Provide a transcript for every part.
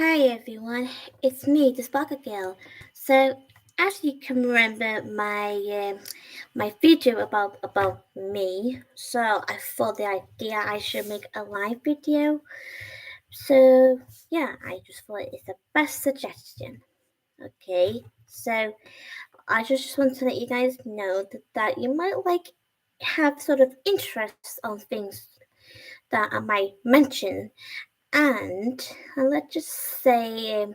Hi everyone, it's me, the Sparkle Girl. So, as you can remember my video about me, so I thought the idea I should make a live video. So yeah, I just thought it's the best suggestion. Okay, so I just want to let you guys know that you might have sort of interests on things that I might mention, and let's just say.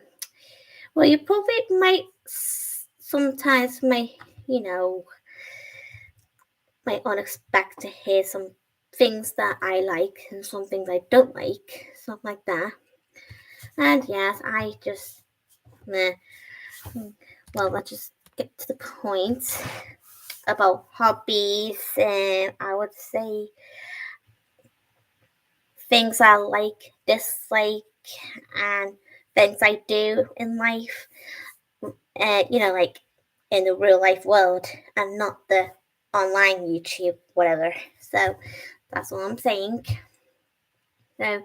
Well, you probably might sometimes you know, might unexpect to hear some things that I like and some things I don't like, something like that. And yes, I just, meh. Well, let's just get to the point about hobbies, and I would say things I like, dislike, and things I do in life. Like in the real life world and not the online YouTube, whatever. So that's all I'm saying. So,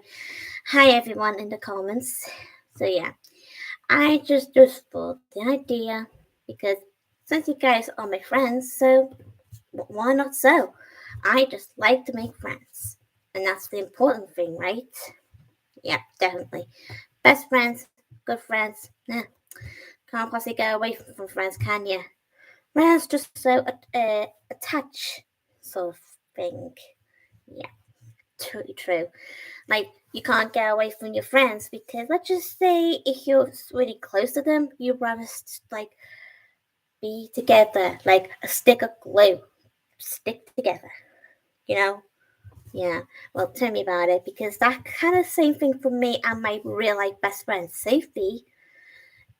hi everyone in the comments. So, yeah, I just thought the idea because since you guys are my friends, so why not so? I just like to make friends, and that's the important thing, right? Yeah, definitely. Best friends, good friends. Nah, can't possibly go away from friends, can you? Friends just so attached, sort of thing. Yeah, totally true. Like you can't get away from your friends because let's just say if you're really close to them, you'd rather be together, like a stick of glue, stick together. You know? Yeah. Well, tell me about it because that kind of same thing for me and my real life best friend Sophie.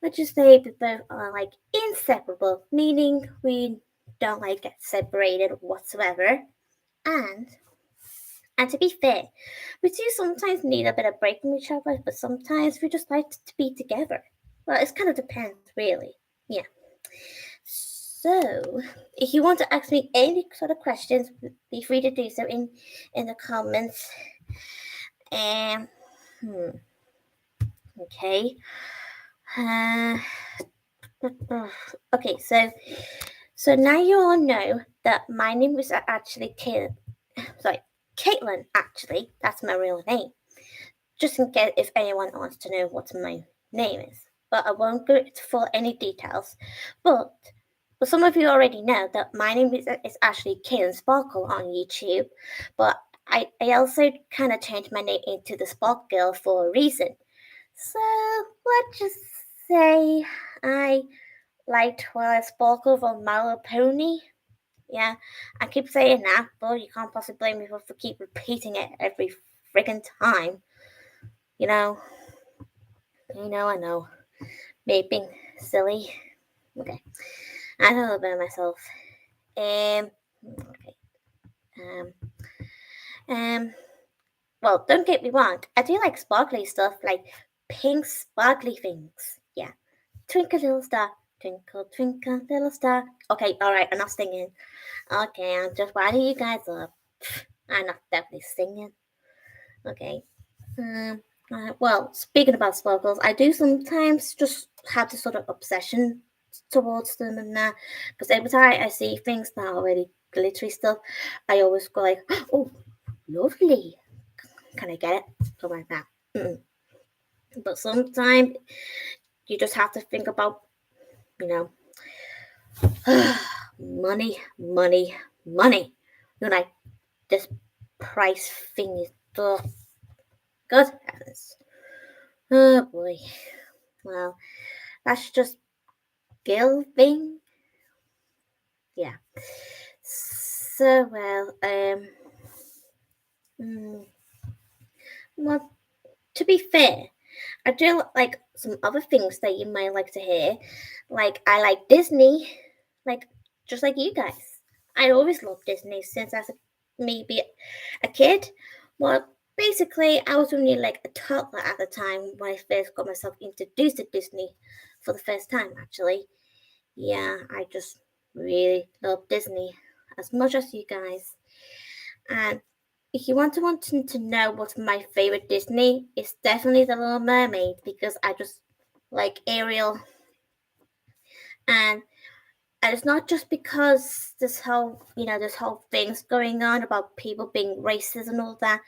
Let's just say we both are like inseparable, meaning we don't like get separated whatsoever. And and to be fair, we do sometimes need a bit of break from each other, but sometimes we just like to be together. Well, it kind of depends, really. Yeah. So, if you want to ask me any sort of questions, be free to do so in the comments. Um, hmm, okay. Uh, okay. So now you all know that my name is actually Caitlin. Sorry, Caitlin. Actually, that's my real name. Just in case if anyone wants to know what my name is. But I won't go into any details. But some of you already know that my name is actually Caitlin Sparkle on YouTube. But I also kind of changed my name into the Spark Girl for a reason. So let's just say I liked while I sparkle from My Little Pony. Yeah, I keep saying that, but you can't possibly blame me for keep repeating it every friggin' time. You know, I know. Maybe being silly. Okay, I know about myself. Okay. Um, um. Well, don't get me wrong. I do like sparkly stuff, like pink sparkly things. Yeah. Twinkle little star, twinkle twinkle little star. Okay, all right. I'm not singing. Okay, I'm just winding you guys up. I'm not definitely singing. Okay. Well, speaking about sparkles, I do sometimes just have this sort of obsession towards them and that because every time I see things that are really glittery stuff, I always go like, "Oh, lovely! Can I get it?" Something like that. Mm-mm. But sometimes you just have to think about, you know, money, money, money. Like this price thing is, God heavens. Oh boy. Well, that's just Gil thing. Yeah. So mm, well, to be fair, I do like some other things that you might like to hear. Like I like Disney, like just like you guys. I always loved Disney since I was maybe a kid. Well, basically, I was only like a toddler at the time when I first got myself introduced to Disney for the first time. Actually, yeah, I just really love Disney as much as you guys. And if you wanting to know what's my favorite Disney, it's definitely The Little Mermaid because I just like Ariel, and it's not just because this whole thing's going on about people being racist and all that.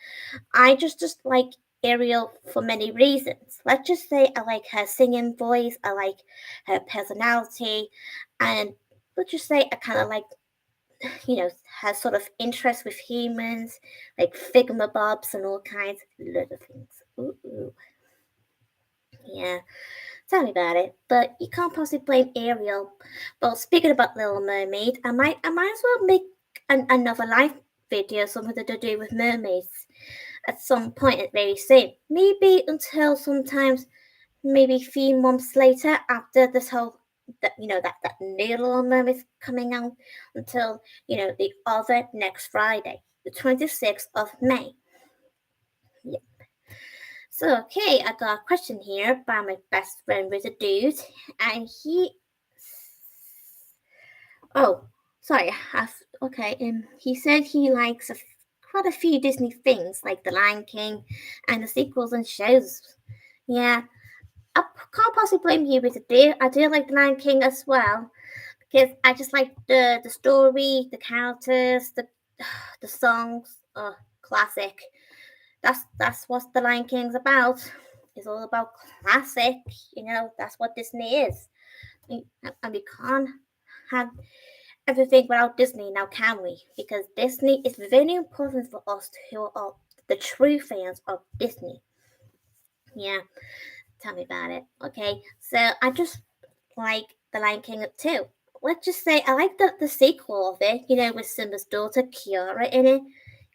I just like Ariel for many reasons. Let's just say I like her singing voice, I like her personality, and let's just say I kind of like her sort of interest with humans, like Figma and all kinds of little things. Ooh. Yeah, tell me about it. But you can't possibly blame Ariel. Well, speaking about Little Mermaid, I might as well make another live video, something to do with mermaids at some point very soon. Maybe until sometimes, maybe a few months later after this whole that new Little Mermaid coming out until the other next Friday, the 26th of May. Yeah. So, okay, I got a question here by my best friend with a dude, and oh, sorry, okay, he said he likes quite a few Disney things, like The Lion King and the sequels and shows. Yeah, I can't possibly blame you with a dude. I do like The Lion King as well, because I just like the story, the characters, the songs. Classic. That's what The Lion King's about. It's all about classic. That's what Disney is. And we can't have everything without Disney now, can we? Because Disney is very important for us who are the true fans of Disney. Yeah, tell me about it. Okay, so I just like The Lion King too. Let's just say I like the sequel of it, with Simba's daughter Kiara in it.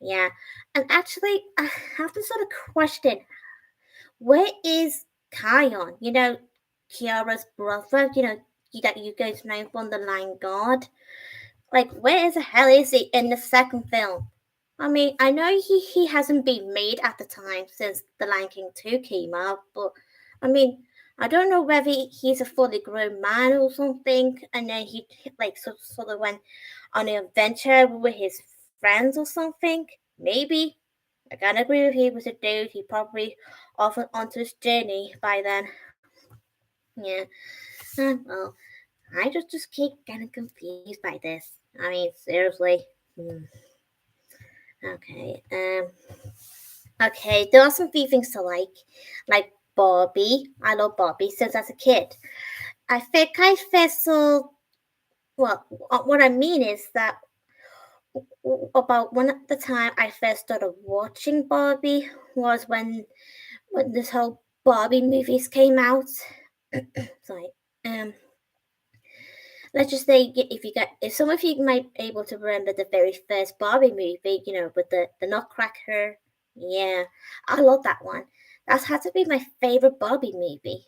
Yeah, and actually, I have to sort of question, where is Kion? Kiara's brother. That you guys know from the Lion God. Like, where the hell is he in the second film? I mean, I know he hasn't been made at the time since The Lion King 2 came out, but I mean, I don't know whether he's a fully grown man or something, and then he like sort of went on an adventure with his friends or something. Maybe. I can't agree with he was a dude. He probably off onto his journey by then. Yeah. Well, I just keep getting confused by this. I mean, seriously. Okay. Okay. There are some few things to like Barbie. I love Barbie since as a kid. I think I first saw. Well, what I mean is that about one at the time I first started watching Barbie was when this whole Barbie movies came out. Sorry. Um, let's just say if some of you might be able to remember the very first Barbie movie, with the Nutcracker. Yeah, I love that one. That had to be my favorite Barbie movie.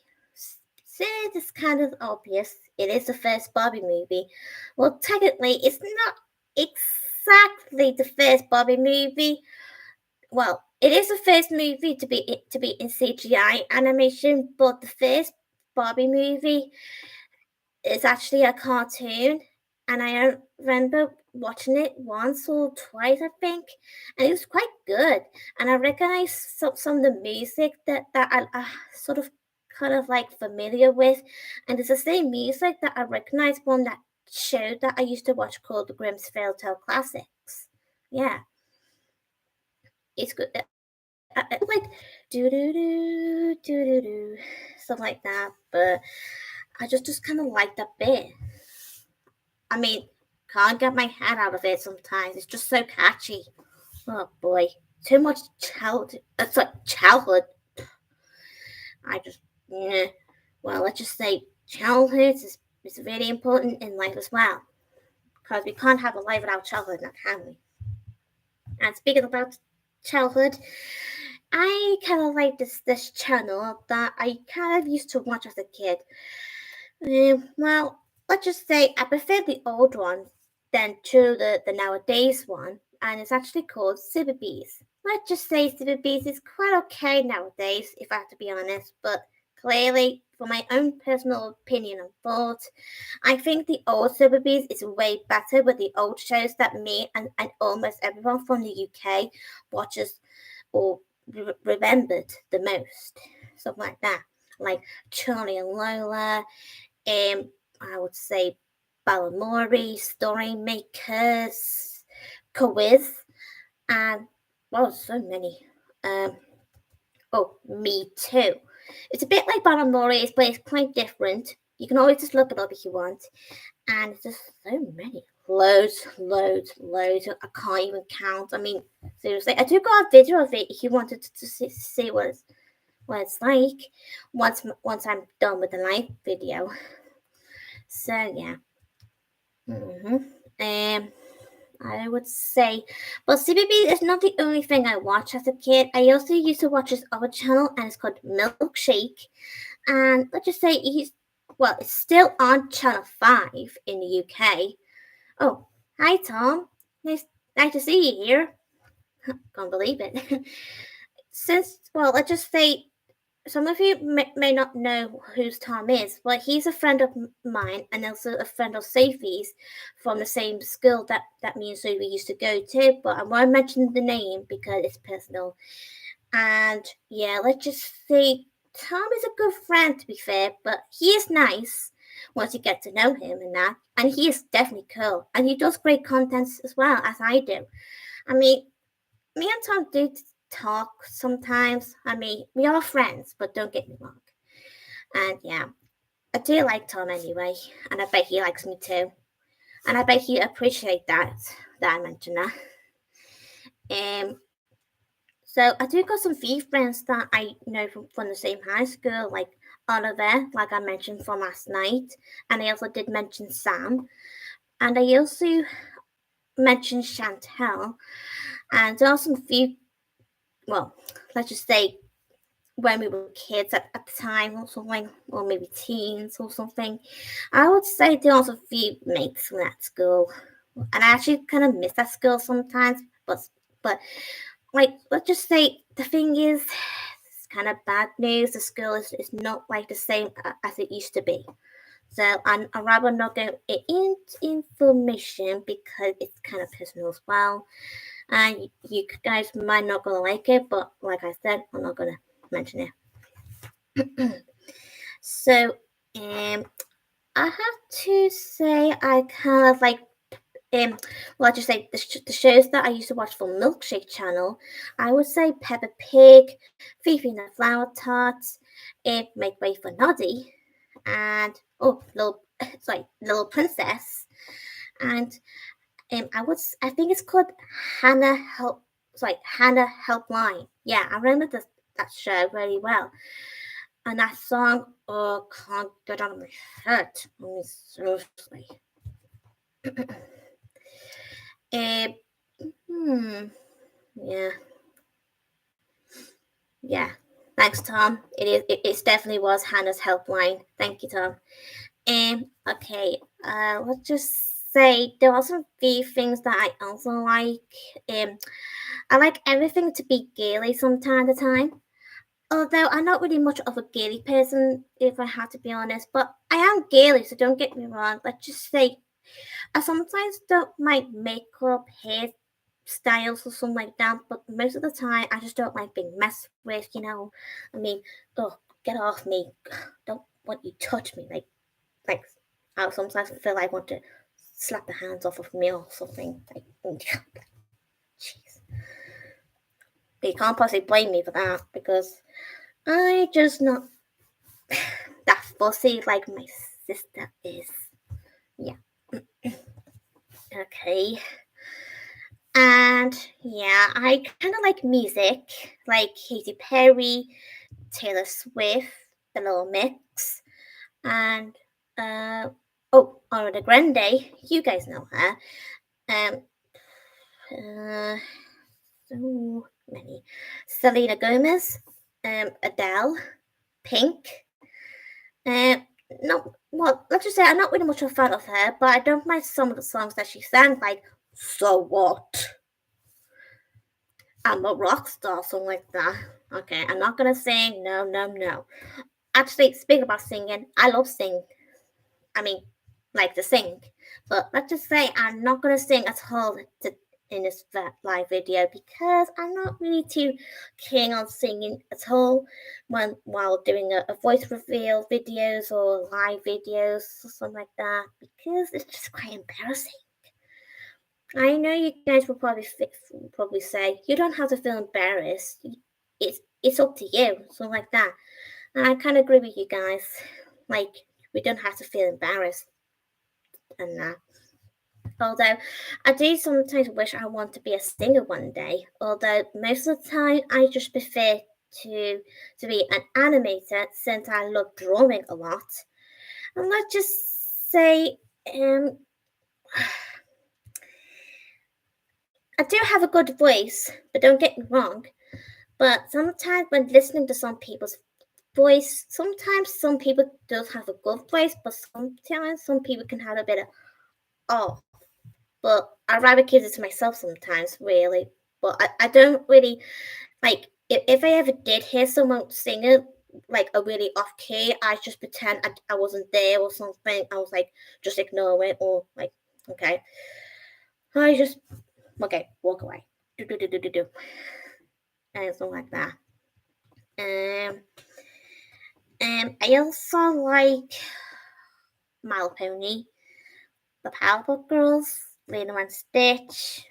Since it's kind of obvious, it is the first Barbie movie. Well, technically, it's not exactly the first Barbie movie. Well, it is the first movie to be in CGI animation, but the first Barbie movie is actually a cartoon, and I don't remember watching it once or twice, I think, and it was quite good. And I recognize some of the music that I sort of kind of like familiar with, and it's the same music that I recognize from that show that I used to watch called The Grimm's Fairytale Classics. Yeah, it's good. Like do do do do do do something like that, but I just kind of like that bit. I mean, can't get my head out of it sometimes. It's just so catchy. Oh boy, too much childhood. That's like childhood. I just, well, let's just say childhood is really important in life as well. Because we can't have a life without childhood, now can we? And speaking about childhood, I kind of like this channel that I kind of used to watch as a kid. Well, let's just say I prefer the old one than to the nowadays one, and it's actually called Super Bees. Let's just say Super Bees is quite okay nowadays, if I have to be honest, but clearly, for my own personal opinion and thought, I think the old Super Bees is way better with the old shows that me and almost everyone from the UK watches or remembered the most. Something like that. Like Charlie and Lola, I would say Balamori, Story Makers, Quiz, and well, so many. Oh, Me Too. It's a bit like Balamori, but it's quite different. You can always just look it up if you want. And it's just so many. Loads. I can't even count. I mean, seriously. I do got a video of it if you wanted to see what it's like once I'm done with the live video. So yeah. I would say, well, CBB is not the only thing I watched as a kid. I also used to watch this other channel, and it's called Milkshake. And let's just say it's still on Channel 5 in the UK. Oh, hi, Tom. Nice to see you here. Can't believe it. Let's just say some of you may not know who Tom is, but he's a friend of mine and also a friend of Sophie's from the same school that me and Sophie used to go to. But I won't mention the name because it's personal. And yeah, let's just say Tom is a good friend, to be fair, but he is nice once you get to know him and that. And he is definitely cool. And he does great content as well, as I do. I mean, me and Tom do talk sometimes. I mean, we are friends, but don't get me wrong. And yeah, I do like Tom anyway, and I bet he likes me too. And I bet he appreciates that I mentioned that. So I do got some few friends that I know from the same high school, like Oliver, like I mentioned from last night, and I also did mention Sam, and I also mentioned Chantel, and there are some few. Well, let's just say when we were kids at the time or something, or maybe teens or something, I would say there was a few mates from that school. And I actually kind of miss that school sometimes, but like, let's just say the thing is, it's kind of bad news. The school is not like the same as it used to be. So I'd rather not go into information because it's kind of personal as well. And you guys might not gonna like it, but like I said, I'm not gonna mention it. So, I have to say I kind of like let's just say the shows that I used to watch from Milkshake Channel. I would say Peppa Pig, Fifi and the Flower Tots, Make Way for Noddy, and Little Princess, and I think it's called Hannah Helpline. Yeah, I remember that show very well. And that song, oh, can't get out of my head. I mean, seriously. Yeah. Yeah. Thanks, Tom. It definitely was Hannah's Helpline. Thank you, Tom. Okay. Let's just say there are some few things that I also like. I like everything to be girly from time to time. Although I'm not really much of a girly person, if I have to be honest, but I am girly, so don't get me wrong. Let's just say I sometimes don't like makeup, hairstyles, or something like that, but most of the time I just don't like being messed with, you know. I mean, oh, get off me. Don't want you touch me. Like I sometimes feel like I want to slap the hands off of me or something. Like, jeez. But you can't possibly blame me for that because I just not that fussy like my sister is. Yeah. Okay. And yeah, I kind of like music, like Katy Perry, Taylor Swift, The Little Mix, and Ariana Grande. You guys know her. So many. Selena Gomez, Adele, Pink. No, well, let's just say I'm not really much of a fan of her, but I don't mind some of the songs that she sang, like "So What." I'm a rock star, something like that. Okay, I'm not gonna sing. No. actually, speaking about singing, I love singing. I mean, like to sing. But let's just say I'm not going to sing at all in this live video because I'm not really too keen on singing at all while doing a voice reveal videos or live videos or something like that because it's just quite embarrassing. I know you guys will probably say you don't have to feel embarrassed. It's up to you, something like that. And I kind of agree with you guys. Like we don't have to feel embarrassed and that. Although I do sometimes wish I want to be a singer one day. Although most of the time I just prefer to be an animator since I love drawing a lot. And let's just say I do have a good voice, but don't get me wrong. But sometimes when listening to some people's voice, sometimes some people do have a good voice, but sometimes some people can have a bit of off. But I'd rather keep it to myself sometimes, really. But I don't really like if I ever did hear someone singing like a really off key, I just pretend I wasn't there or something. I was like, just ignore it or like, okay. I just walk away. Do. And something like that. Um, I also like My Little Pony, the Powerpuff Girls, Lilo and Stitch.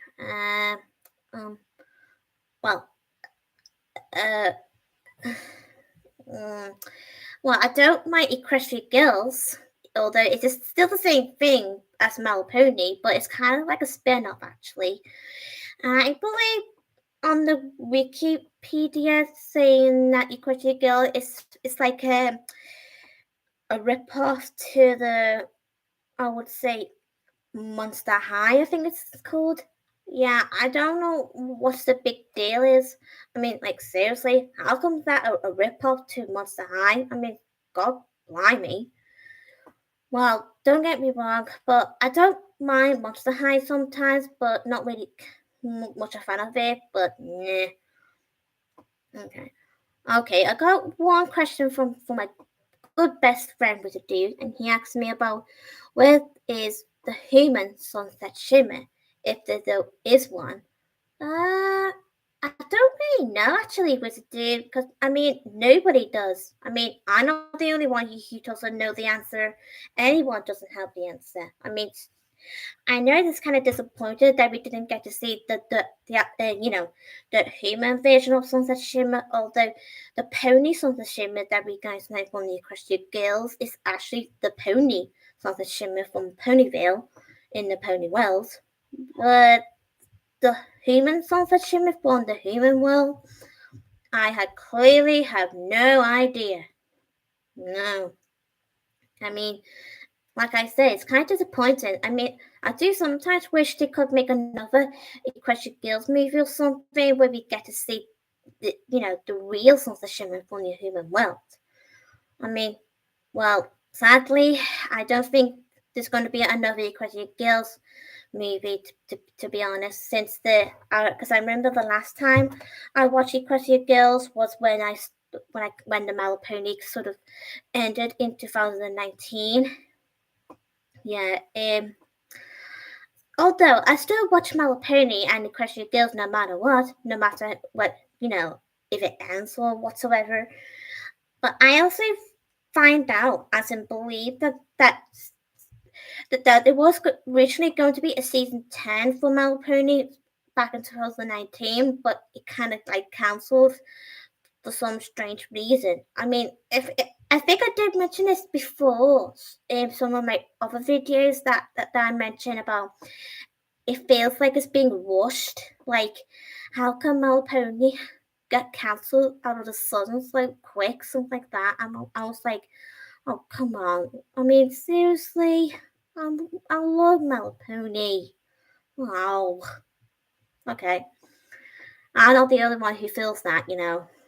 Well, uh, well, I don't mind Equestria Girls, although it is still the same thing as My Little Pony, but it's kind of like a spin-off actually. I believe on the Wikipedia saying that Equestria Girl is like a rip-off to the, I would say, Monster High, I think it's called. Yeah, I don't know what's the big deal is. I mean, like, seriously, how come that a rip-off to Monster High? I mean, God blimey. Well, don't get me wrong, but I don't mind Monster High sometimes, but not really much a fan of it, but nah. Okay, I got one question from my good best friend with a dude, and he asked me about where is the human sunset shimmer, if there is one. I don't really know actually with a dude, because I mean nobody does. I mean I'm not the only one who doesn't know the answer. Anyone doesn't have the answer. I mean I know it's kind of disappointed that we didn't get to see the human version of Sunset Shimmer. Although the pony Sunset Shimmer that we guys know from the Equestria Girls is actually the pony Sunset Shimmer from Ponyville in the Pony World. But the human Sunset Shimmer from the human world, I had clearly have no idea. No, I mean like I said, it's kind of disappointing. I mean, I do sometimes wish they could make another Equestria Girls movie or something where we get to see, the real Sunset Shimmer from the human world. I mean, well, sadly, I don't think there's going to be another Equestria Girls movie, to be honest, since because I remember the last time I watched Equestria Girls was when the My Little Pony sort of ended in 2019. Yeah, although I still watch My Little Pony and Equestria Girls no matter what, if it ends or whatsoever. But I also find out, as in believe that there was originally going to be a season 10 for My Little Pony back in 2019, but it kind of like cancelled for some strange reason. I mean, if I think I did mention this before in some of my other videos that I mentioned about it feels like it's being rushed. Like, how come My Little Pony got cancelled out of the sudden so quick, something like that? I was like, oh come on! I mean, seriously, I love My Little Pony. Wow. Okay, I'm not the only one who feels that.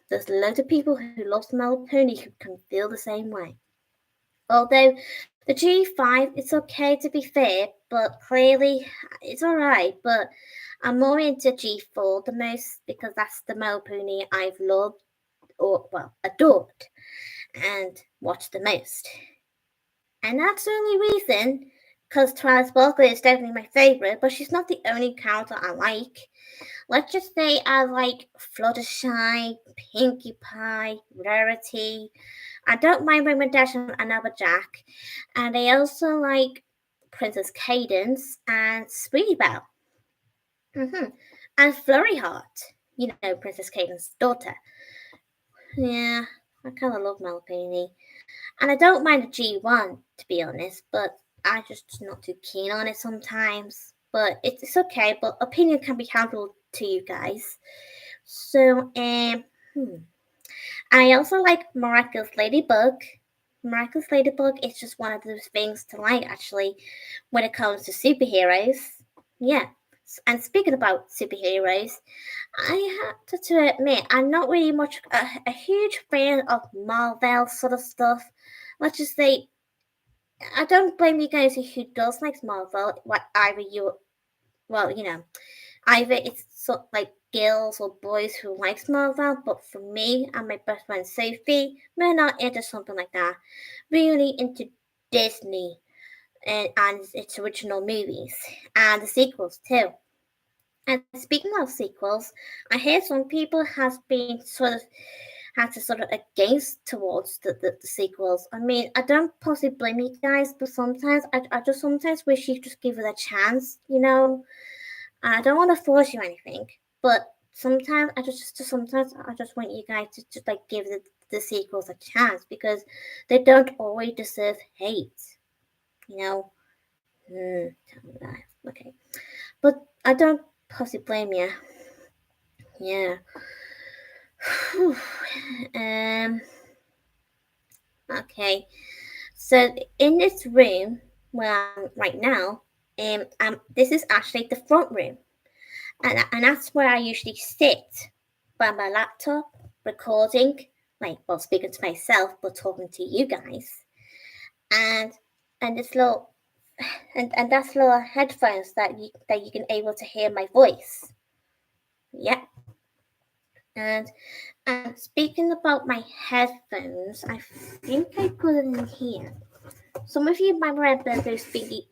There's loads of people who love My Little Pony who can feel the same way. Although the G5, it's okay to be fair, but clearly it's alright. But I'm more into G4 the most because that's the My Little Pony I've loved adored and watched the most. And that's the only reason, because Twilight Sparkle is definitely my favourite, but she's not the only character I like. Let's just say I like Fluttershy, Pinkie Pie, Rarity. I don't mind Rainbow Dash and Applejack. And I also like Princess Cadance and Sweetie Belle. And Flurry Heart, Princess Cadence's daughter. Yeah, I kind of love Melpini. And I don't mind a G1, to be honest, but I'm just not too keen on it sometimes. But it's okay, but opinion can be handled to you guys. So, I also like Miraculous Ladybug. Miraculous Ladybug is just one of those things to like, actually, when it comes to superheroes. Yeah. And speaking about superheroes, I have to admit, I'm not really much a huge fan of Marvel sort of stuff. Let's just say, I don't blame you guys who does like Marvel. Either it's like girls or boys who likes Marvel, but for me and my best friend Sophie, we're not into something like that. We're really into Disney and its original movies and the sequels too. And speaking of sequels, I hear some people have been sort of against towards the sequels. I mean, I don't possibly blame you guys, but sometimes I just sometimes wish you just give it a chance, I don't want to force you anything, but sometimes I just want you guys to just like give the sequels a chance because they don't always deserve hate, you know. Okay, but I don't possibly blame you. Yeah. Okay. So in this room where I'm right now, this is actually the front room, and that's where I usually sit by my laptop, recording, speaking to myself, but talking to you guys, and this little, and that's little headphones that you can able to hear my voice. Yep. And speaking about my headphones, I think I put it in here. Some of you might remember those thingy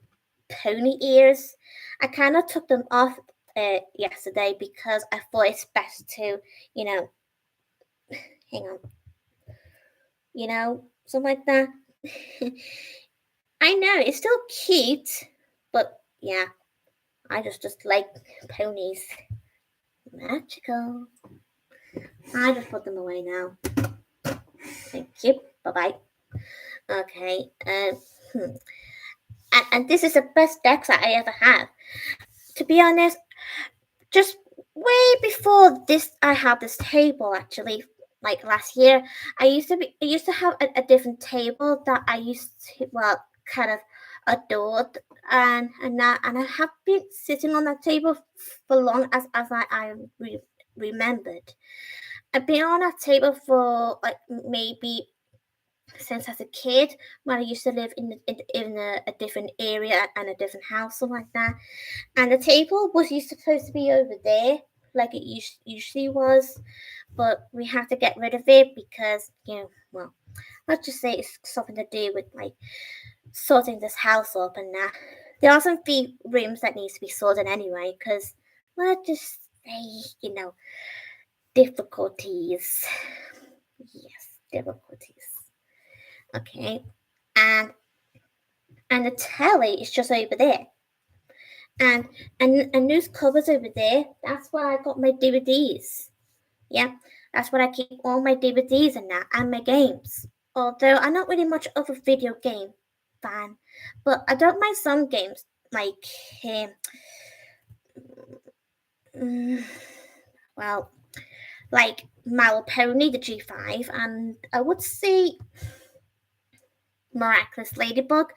pony ears. I kind of took them off yesterday because I thought it's best to, hang on, something like that. I know it's still cute, but yeah, I just like ponies. Magical. I just put them away now. Thank you. Bye bye. Okay. And this is the best decks that I ever had. To be honest, just way before this, I had this table actually. Like last year, I used to have a different table that I used to kind of adored, and I have been sitting on that table for long as I remembered. I've been on that table for like maybe since as a kid when I used to live in a different area and a different house, something like that. And the table was supposed to be over there, like it usually was, but we had to get rid of it because let's just say it's something to do with like sorting this house up and that. There are some few rooms that needs to be sorted anyway, because let's just say difficulties. Yes, difficulties. Okay, and the telly is just over there, and those cupboards over there. That's where I got my DVDs. Yeah, that's where I keep all my DVDs and that, and my games. Although I'm not really much of a video game fan, but I don't mind some games like like My Little Pony, the G5, and I would say Miraculous Ladybug.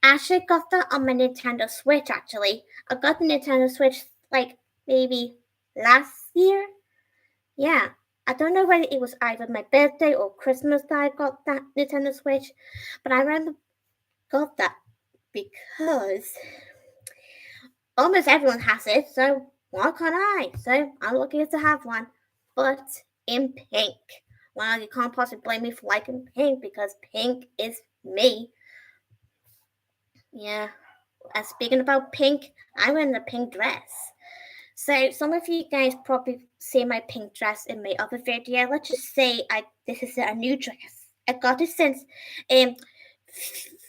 I actually got that on my Nintendo Switch. Actually, I got the Nintendo Switch like maybe last year. Yeah, I don't know whether it was either my birthday or Christmas that I got that Nintendo Switch, but I remember got that because almost everyone has it, so why can't I? So I'm lucky to have one, but in pink. Well, you can't possibly blame me for liking pink because pink is me. Yeah. And speaking about pink, I'm wearing a pink dress. So some of you guys probably see my pink dress in my other video. Let's just say this is a new dress. I got it since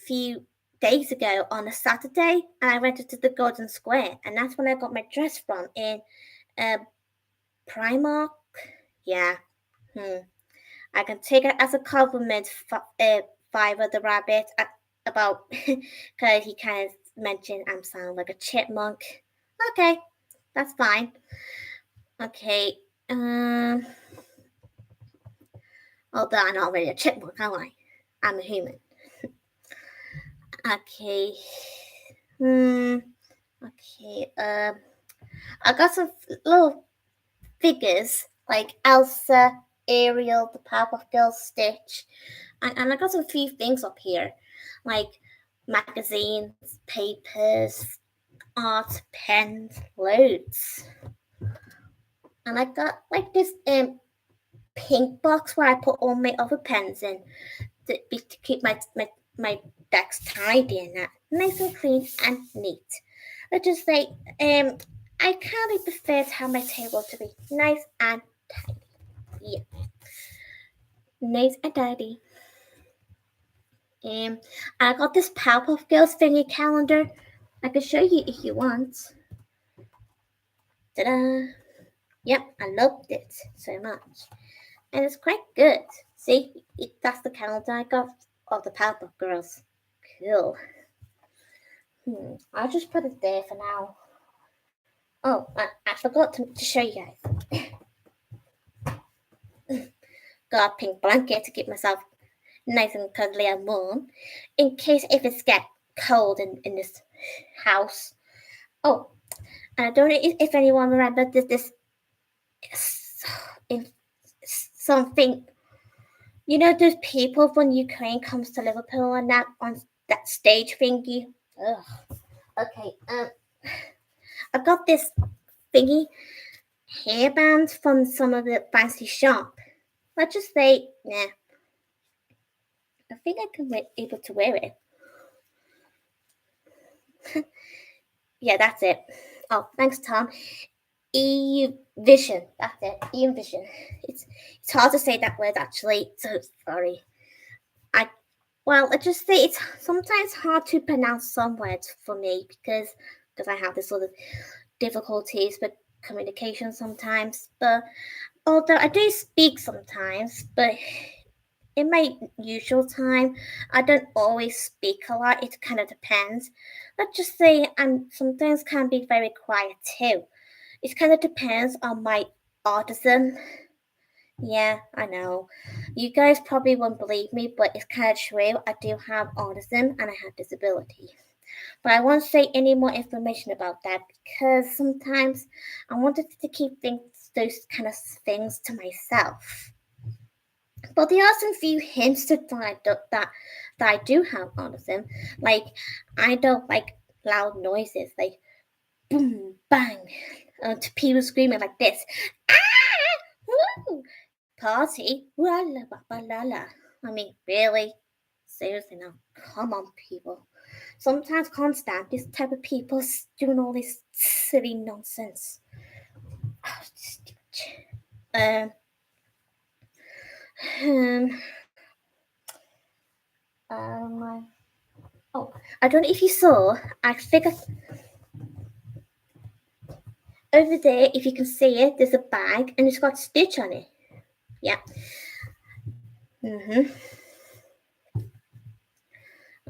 few days ago on a Saturday, and I went to the Golden Square, and that's when I got my dress from in Primark. Yeah. I can take it as a compliment. Fiverr the rabbit about because he kind of mentioned I'm sounding like a chipmunk. Okay, that's fine. Okay. Although I'm not really a chipmunk, am I? I'm a human. Okay. Okay. I got some little figures like Elsa, Ariel, the Powerpuff Girls, Stitch, and I got some few things up here, like magazines, papers, art, pens, loads. And I got like this pink box where I put all my other pens in to keep my desk tidy and that nice and clean and neat. Let's just say I kind of prefer to have my table to be nice and tidy. Yeah, nice and tidy. I got this Powerpuff Girls thingy calendar. I can show you if you want. Ta-da! Yep, I loved it so much. And it's quite good. See, that's the calendar I got of the Powerpuff Girls. Cool. I'll just put it there for now. Oh, I forgot to show you guys. Got a pink blanket to keep myself nice and cuddly and warm, in case if it's get cold in this house. Oh, and I don't know if anyone remembers this something. You know those people when Ukraine comes to Liverpool and that on that stage thingy. Ugh. Okay. I got this thingy hairband from some of the fancy shop. Let's just say, nah. I think I can be able to wear it. Yeah, that's it. Oh, thanks, Tom. EU Vision. That's it. EU Vision. It's hard to say that word actually. So sorry. Let's just say it's sometimes hard to pronounce some words for me because I have this sort of difficulties with communication sometimes. But although I do speak sometimes, but in my usual time, I don't always speak a lot. It kind of depends. Let's just say I'm sometimes can be very quiet too. It kind of depends on my autism. Yeah, I know. You guys probably won't believe me, but it's kind of true. I do have autism and I have disability. But I won't say any more information about that because sometimes I wanted to keep those kind of things to myself. But there are some few hints that I do have autism. Like I don't like loud noises, like boom, bang, to people screaming like this. Ah! Woo! Party, la la la la la. I mean, really? Seriously, now, come on, people. Sometimes can't stand this type of people doing all this silly nonsense. Oh, um, um, oh, I don't know if you saw. I think over there, if you can see it, there's a bag and it's got Stitch on it. Yeah.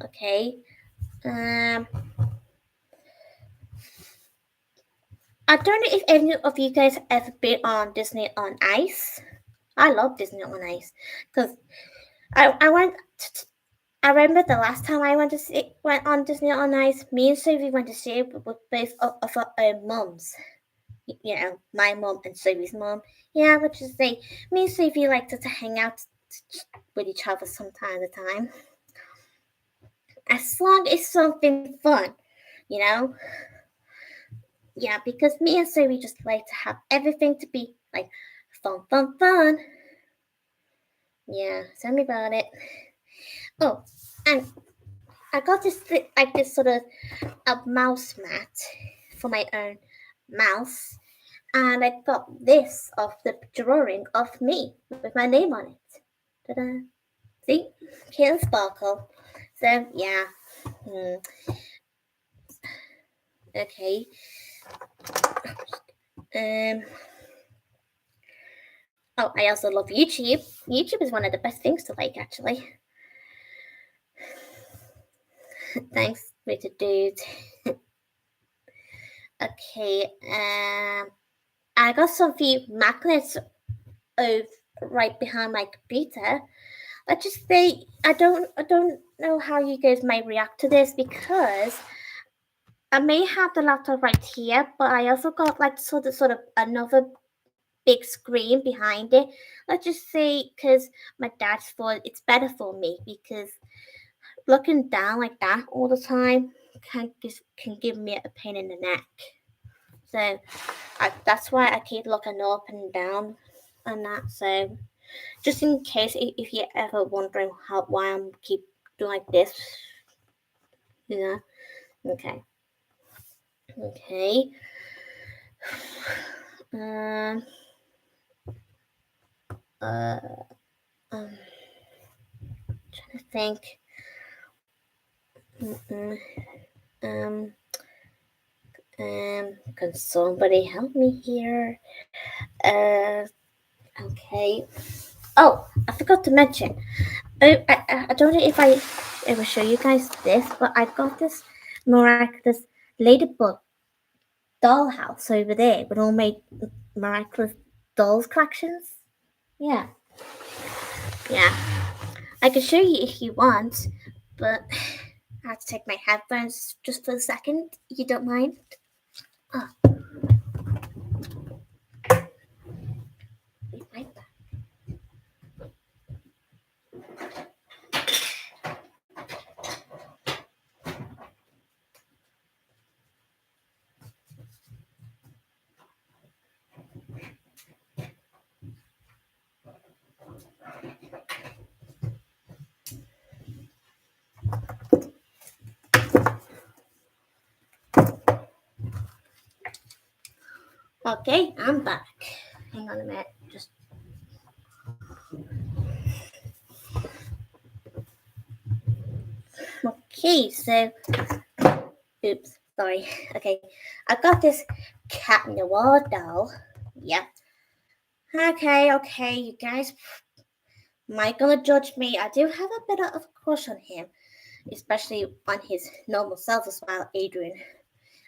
Okay. I don't know if any of you guys ever been on Disney on Ice. I love Disney on Ice because I went. I remember the last time I went on Disney on Ice. Me and Sophie went to see it with both of our mums. You know, my mom and Sophie's mom. Yeah, let's just say me and Sophie like to hang out with each other from time to time. As long as something fun, you know. Yeah, because me and Sophie just like to have everything to be like fun, fun, fun. Yeah, tell me about it. Oh, and I got this sort of a mouse mat for my own mouse, and I got this of the drawing of me with my name on it. Ta-da! See, can sparkle. So yeah, hmm, okay. Um. Oh, I also love YouTube. YouTube is one of the best things to like, actually. Thanks, Richard Dude. Okay. I got some few magnets of right behind my computer. Let's just say I don't know how you guys might react to this because I may have the laptop right here, but I also got like sort of another big screen behind it. Let's just say because my dad's thought it's better for me because looking down like that all the time can give me a pain in the neck. So that's why I keep looking up and down and that. So just in case if you're ever wondering why I'm keep doing like this, you know. Okay. Okay. Um. Uh. Um. Trying to think. Mm-mm. Um. Can somebody help me here? Uh. Okay. Oh, I forgot to mention. I don't know if I ever show you guys this, but I got this miraculous ladybug dollhouse over there with all my miraculous dolls collections. Yeah, yeah. I can show you if you want, but I have to take my headphones just for a second. You don't mind? Oh, be right back. Okay, I'm back. Hang on a minute. Just okay. So, oops, sorry. Okay, I got this cat noir doll. Yep. Okay, you guys might gonna judge me. I do have a bit of a crush on him, especially on his normal self as well, Adrian.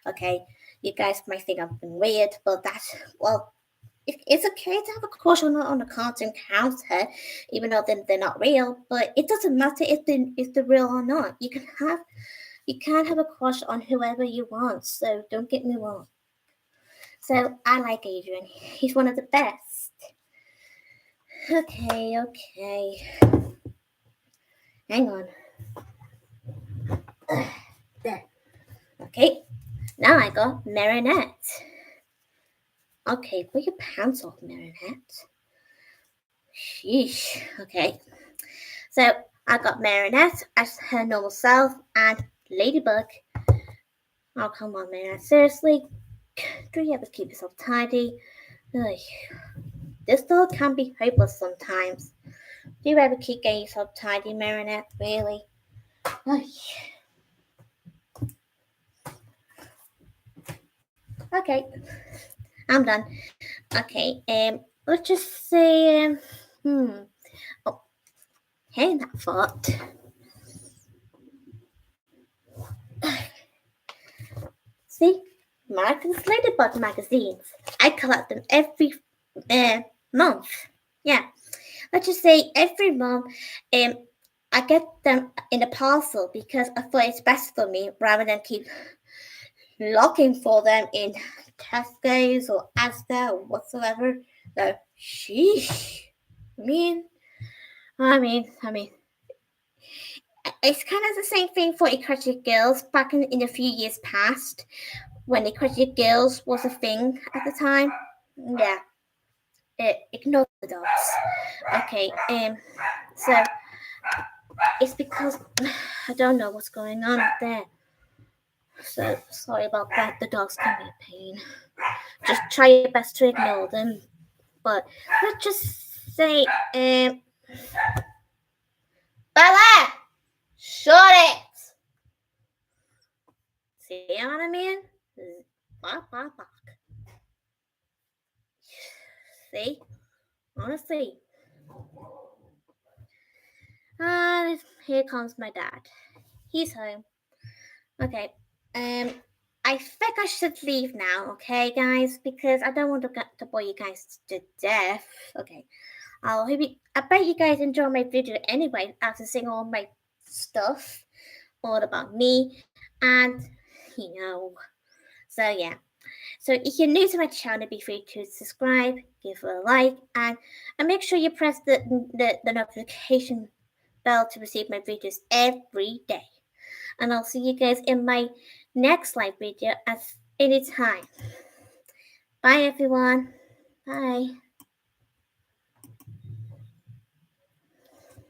Okay, you guys might think I've been weird, but that's well, it's okay to have a crush on a cartoon character, even though they're not real. But it doesn't matter if they're real or not. You can have a crush on whoever you want. So don't get me wrong. So I like Adrian. He's one of the best. Okay. Hang on. There. Okay. Now I got Marinette. Okay, put your pants off, Marinette. Sheesh. Okay. So I got Marinette as her normal self and Ladybug. Oh, come on, Marinette. Seriously? Do you ever keep yourself tidy? Ugh. This doll can be hopeless sometimes. Do you ever keep getting yourself tidy, Marinette? Really? Ugh. Okay. I'm done. Okay, let's just say, oh, hey, that thought. See, Martin's Ladybug magazines. I collect them every month. Yeah, let's just say every month, um, I get them in a parcel because I thought it's best for me rather than keep looking for them in Tesco's or Asda or whatsoever. So, sheesh. I mean, I mean, it's kind of the same thing for Eclectic Girls back in a few years past when Eclectic Girls was a thing at the time. Yeah. ignore the dogs. Okay, so it's because I don't know what's going on up there. So sorry about that. The dogs can be a pain. Just try your best to ignore them. But let's just say, Bella, shut it. See what I mean? Bark, bark, bark. See? Honestly. And here comes my dad. He's home. Okay. I think I should leave now, okay, guys? Because I don't want to bore you guys to death. Okay. I bet you guys enjoy my video anyway, after seeing all my stuff, all about me, and So yeah. So if you're new to my channel, be free to subscribe, give it a like, and make sure you press the notification bell to receive my videos every day. And I'll see you guys in my next live video at any time. Bye everyone. Bye.